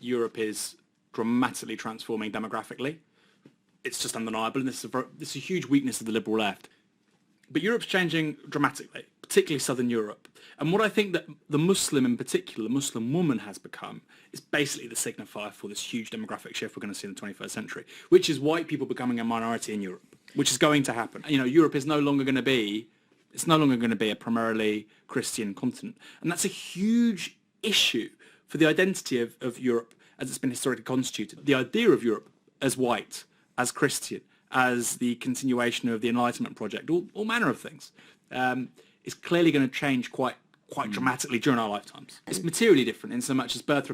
Europe is dramatically transforming demographically. It's just undeniable, and this is a huge weakness of the liberal left. But Europe's changing dramatically, particularly Southern Europe. And what I think that the Muslim in particular, the Muslim woman has become, is basically the signifier for this huge demographic shift we're going to see in the 21st century, which is white people becoming a minority in Europe, which is going to happen. You know, Europe is no longer going to be, it's no longer going to be a primarily Christian continent. And that's a huge issue for the identity of Europe as it's been historically constituted. The idea of Europe as white, as Christian, as the continuation of the Enlightenment project, all manner of things, is clearly going to change quite dramatically during our lifetimes. It's materially different in so much as birth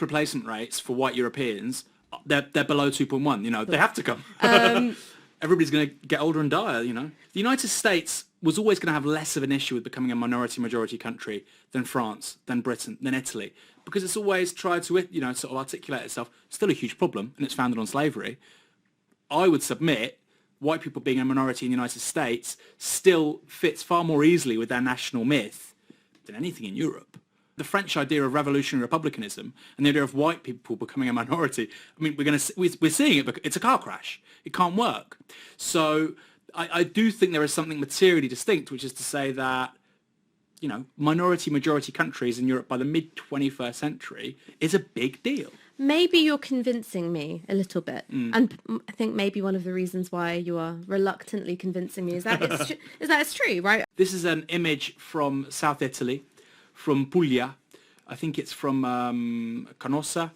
replacement rates for white Europeans, they're below 2.1. You know, they have to come. Everybody's going to get older and die. You know, the United States was always going to have less of an issue with becoming a majority country than France, than Britain, than Italy, because it's always tried to, you know, sort of articulate itself. Still a huge problem, and it's founded on slavery. I would submit white people being a minority in the United States still fits far more easily with their national myth than anything in Europe. The French idea of revolutionary republicanism and the idea of white people becoming a minority, I mean, we're seeing it, but it's a car crash. It can't work. So I do think there is something materially distinct, which is to say that, you know, majority countries in Europe by the mid-21st century is a big deal. Maybe you're convincing me a little bit. And I think maybe one of the reasons why you are reluctantly convincing me is that it's true, right? This is an image from South Italy, from Puglia. I think it's from Canossa.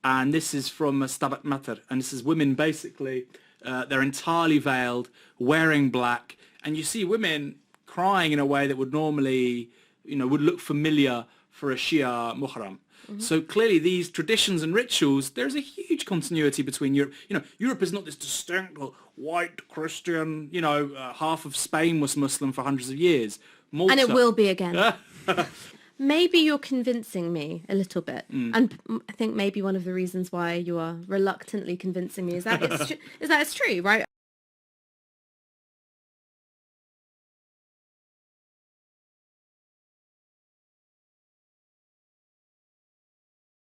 And this is from Stabat Mater. And this is women basically, they're entirely veiled, wearing black. And you see women crying in a way that would normally, you know, would look familiar for a Shia Muharram. So clearly these traditions and rituals, there's a huge continuity between Europe. You know, Europe is not this distinct white Christian, you know, half of Spain was Muslim for hundreds of years. Malta, And it will be again. Maybe you're convincing me a little bit. And I think maybe one of the reasons why you are reluctantly convincing me is that it's true, right?